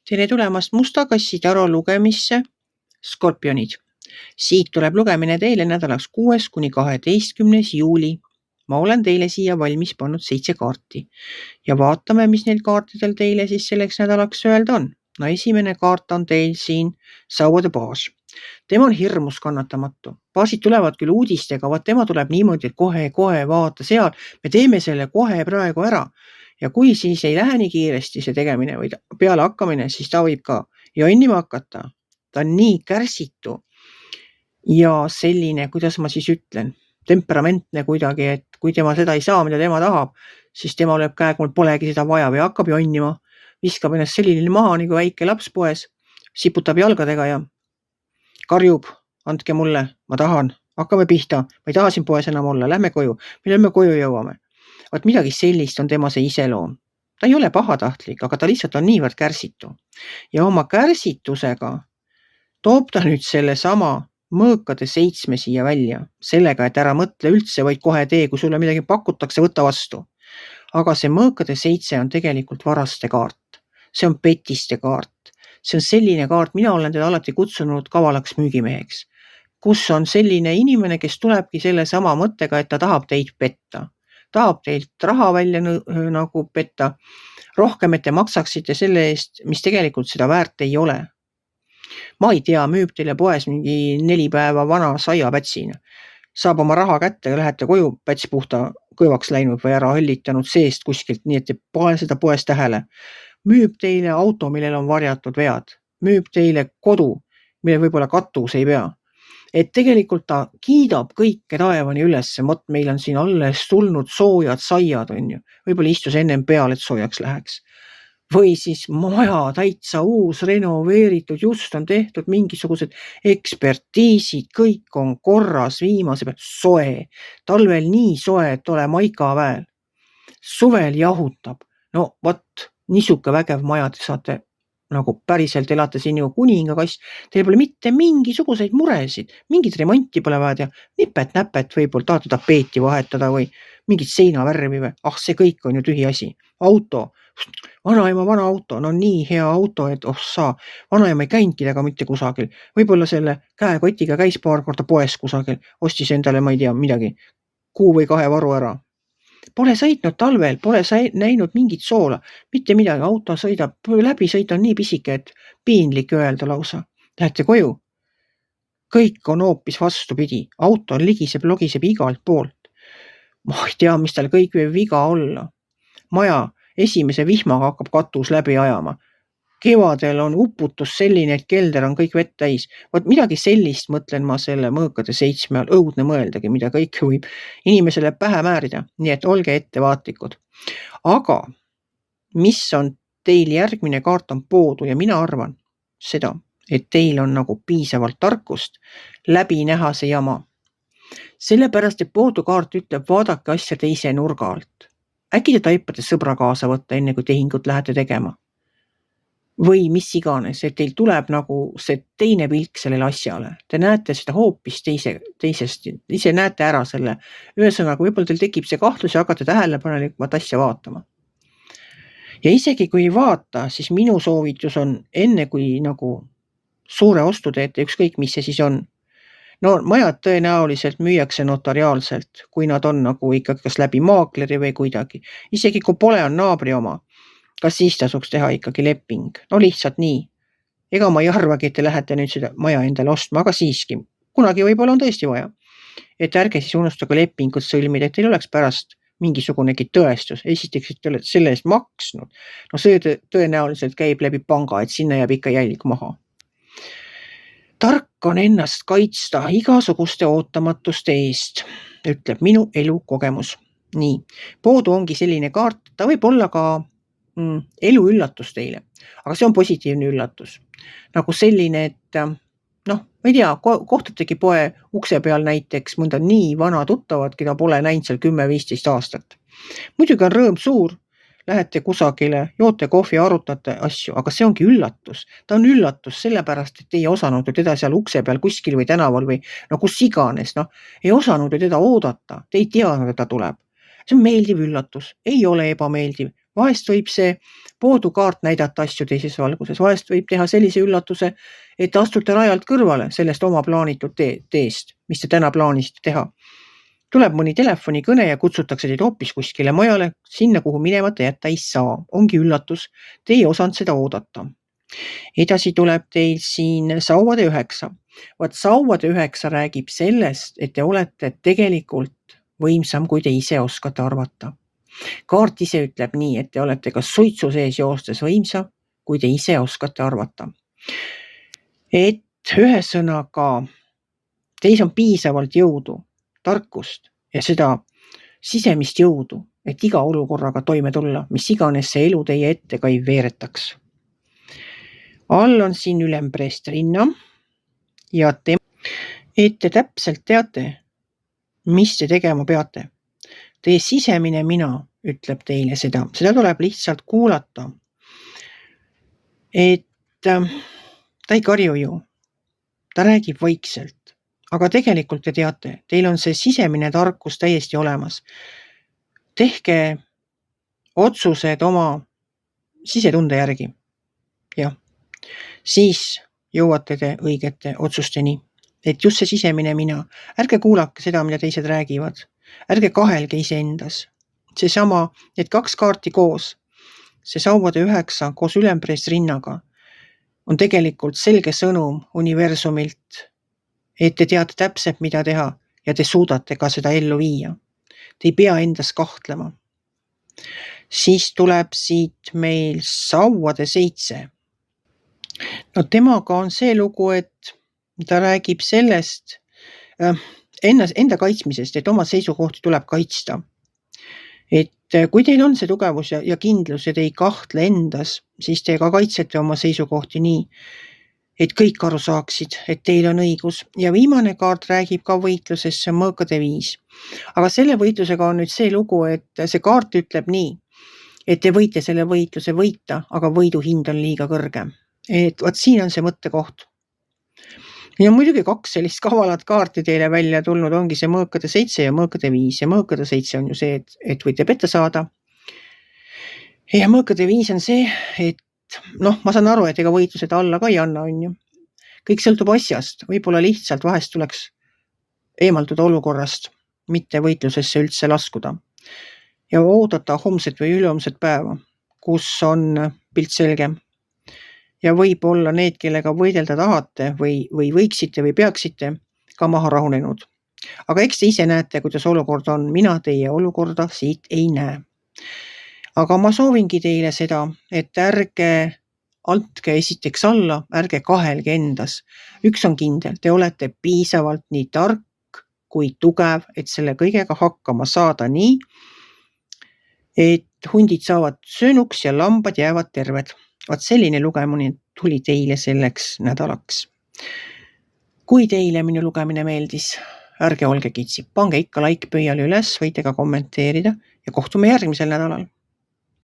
Tere tulemast Musta kassi taro lugemisse Skorpionid. Siit tuleb lugemine teile nädalaks 6. kuni 12. juuli. Ma olen teile siia valmis pannud 7 kaarti ja vaatame, mis neil kaartidel teile siis selleks nädalaks öelda on. No esimene kaart on teil siin sauade baas. Tema on hirmus kannatamatu. Baasid tulevad küll uudistega, vaat tema tuleb niimoodi, et kohe vaata seal, me teeme selle kohe praegu ära. Ja kui siis ei lähe nii kiiresti see tegemine või peale hakkamine, siis ta võib ka jonnima hakata. Ta on nii kärsitu ja selline, kuidas ma siis ütlen, temperamentne kuidagi, et kui tema seda ei saa, mida tema tahab, siis tema lööb käega, mul polegi seda vaja või hakkab jonnima, viskab ennast selline maha nagu väike laps poes, siputab jalgadega ja karjub, andke mulle, ma tahan, hakkame pihta, ma ei taha siin poes enam olla, lähme koju, millal me koju jõuame. Vaat midagi sellist on tema see iseloom. Ta ei ole pahatahtlik, aga ta lihtsalt on niivõrd kärsitu. Ja oma kärsitusega toob ta nüüd selle sama mõõkade 7 siia välja. Sellega, et ära mõtle üldse, vaid kohe tee, kui sulle midagi pakutakse, võta vastu. Aga see mõõkade 7 on tegelikult varaste kaart. See on petiste kaart. See on selline kaart, mina olen teda alati kutsunud kavalaks müügimeheks, kus on selline inimene, kes tulebki selle sama mõttega, et ta tahab teid petta. Tahab teilt raha välja nagu petta, rohkem, et te maksaksite selle eest, mis tegelikult seda väärt ei ole. Ma ei tea, müüb teile poes mingi 4 päeva vana saiapätsina. Saab oma raha kätte ja lähete koju, päts puhta kõivaks läinud või ära õllitanud seest kuskilt, nii et te pane seda poes tähele. Müüb teile auto, millel on varjatud vead. Müüb teile kodu, mille võib-olla katus ei pea. Et tegelikult ta kiidab kõike taevani üles, mot meil on siin alles tulnud soojad saiad, on ju. Võib-olla istus ennem peal, et soojaks läheks. Või siis maja täitsa uus, renoveeritud, just on tehtud mingisugused ekspertiisid, kõik on korras viimase peal, soe. Talvel nii soe, et ole maikaväel. Suvel jahutab. No vot, niisuke vägev maja te saate nagu päriselt elate siin ju kuningakass, teil pole mitte mingisuguseid muresid, mingit remonti pole vaja teha, nipet-näpet võib-olla tahate tapeeti vahetada või mingit seinavärvi või, see kõik on ju tühi asi. Auto, vanaema vana auto, no nii hea auto, et vanaema ei käinudki temaga mitte kusagil, võib-olla selle käekotiga käis paar korda poes kusagil, ostis endale, ma ei tea, midagi, 1 või 2 varu ära. Pole sõitnud talvel, pole näinud mingit soola, mitte midagi, auto sõidab, läbi sõit on nii pisike, et piinlik öelda lausa. Lähete koju, kõik on hoopis vastupidi, auto logiseb igalt poolt. Ma ei tea, mis tal kõik võib viga olla. Maja esimese vihmaga hakkab katus läbi ajama. Kevadel on uputus selline, et kelder on kõik vett täis. Vaat midagi sellist mõtlen ma selle mõõkade 7 all, õudne mõeldagi, mida kõik võib inimesele pähe määrida. Nii et olge ettevaatlikud. Aga mis on teil järgmine kaart on poodu ja mina arvan seda, et teil on nagu piisavalt tarkust läbi näha see jama. Sellepärast, et poodu kaart ütleb, vaadake asja teise nurga alt. Äkki te taipate sõbra kaasa võtta, enne kui tehingut lähete tegema. Või mis iganes, et teil tuleb nagu see teine pilk sellele asjale. Te näete seda hoopis teisest, ise näete ära selle. Ühesõnaga, võib-olla teil tekib see kahtlus ja hakkate tähelepanelikult asja vaatama. Ja isegi kui ei vaata, siis minu soovitus on enne kui nagu suure ostu teete, ükskõik mis see siis on. No majad tõenäoliselt müüakse notariaalselt, kui nad on nagu ikkagi kas läbi maakleri või kuidagi. Isegi kui pole on naabri oma. Kas siis tasuks teha ikkagi leping? No lihtsalt nii. Ega ma ei arvagi, et te lähete nüüd seda maja endale ostma, aga siiski. Kunagi võib-olla on tõesti vaja. Et ärge siis unustage lepingut sõlmida, et teil oleks pärast mingisugunegi tõestus. Esiteks, et te olete selle eest maksnud. No see tõenäoliselt käib läbi panga, et sinna jääb ikka jälg maha. Tark on ennast kaitsta igasuguste ootamatuste eest, ütleb minu elukogemus. Nii, poodu ongi selline kaart, ta võib olla ka elu üllatus teile, aga see on positiivne üllatus. Nagu selline, et ma ei tea, kohtategi poe ukse peal näiteks mõnda nii vana tuttavat, keda pole näinud seal 10-15 aastat. Muidugi on rõõm suur, lähete kusagile, joote kohvi, arutate asju, aga see ongi üllatus. Ta on üllatus sellepärast, et ei osanud ju teda seal ukse peal kuskil või tänaval või kus iganes, ei osanud ju teda oodata, te ei teadnud, et ta tuleb. See on meeldiv üllatus, ei ole ebameeldiv. Vahest võib see poodukaart näidata asju teises valguses, vahest võib teha sellise üllatuse, et astute rajalt kõrvale sellest oma plaanitud teest, mis te täna plaanisite teha. Tuleb mõni telefonikõne ja kutsutakse teid hoopis kuskile mujale, sinna, kuhu minemata jätta ei saa. Ongi üllatus, te ei osanud seda oodata. Edasi tuleb teil siin sauade 9. Vaat sauade 9 räägib sellest, et te olete tegelikult võimsam, kui te ise oskate arvata. Kaart ise ütleb nii, et te olete ka suitsu sees joostes võimsa, kui te ise oskate arvata. Et ühesõnaga, teis on piisavalt jõudu, tarkust ja seda sisemist jõudu, et iga olukorraga toime tulla, mis iganes see elu teie ette ka ei veeretaks. All on siin ülempreest rinna ja et te täpselt teate, mis te tegema peate. Teie sisemine mina ütleb teile seda tuleb lihtsalt kuulata. Et ta ei karju ju, ta räägib vaikselt, aga tegelikult te teate, teil on see sisemine tarkus täiesti olemas. Tehke otsused oma sisetunde järgi. Jah, siis jõuate te õigete otsusteni. Et just see sisemine mina, ärge kuulake seda, mida teised räägivad. Ärge kahelge iseendas. Seesama, need 2 kaarti koos, see sauade 9 koos ülempreest rinnaga on tegelikult selge sõnum universumilt, et te teate täpselt, mida teha ja te suudate ka seda ellu viia. Te ei pea endas kahtlema. Siis tuleb siit meil sauade 7. No temaga on see lugu, et ta räägib sellest enda kaitsmisest, et oma seisukohti tuleb kaitsta. Et kui teil on see tugevus ja kindlus ja te ei kahtle endas, siis te ka kaitsete oma seisukohti nii, et kõik aru saaksid, et teil on õigus. Ja viimane kaart räägib ka võitlusest, see on mõõkade 5. Aga selle võitlusega on nüüd see lugu, et see kaart ütleb nii, et te võite selle võitluse võita, aga võidu hind on liiga kõrge. Et vaat siin on see mõttekoht. Ja muidugi 2 sellist kavalat kaarti teile välja tulnud, ongi see mõõkade 7 ja mõõkade 5. Ja mõõkade 7 on ju see, et võite petta saada. Ja mõõkade 5 on see, et ma saan aru, et ega võitlused alla ka ei anna, on ju. Kõik sõltub asjast, võib-olla lihtsalt vahest tuleks eemalduda olukorrast, mitte võitlusesse üldse laskuda. Ja oodata homset või ülehomset päeva, kus on pilt selgem. Ja võib-olla need, kellega võidelda tahate või võiksite või peaksite ka maha rahunenud. Aga eks te ise näete, kuidas olukord on. Mina teie olukorda siit ei näe. Aga ma soovingi teile seda, et ärge andke esiteks alla, ärge kahelge endas. Üks on kindel, te olete piisavalt nii tark kui tugev, et selle kõigega hakkama saada nii, et hundid saavad söönuks ja lambad jäävad terved. Vaat selline lugemine tuli teile selleks nädalaks. Kui teile minu lugemine meeldis, ärge olge kitsi, pange ikka like pöiale üles, võite ka kommenteerida ja kohtume järgmisel nädalal.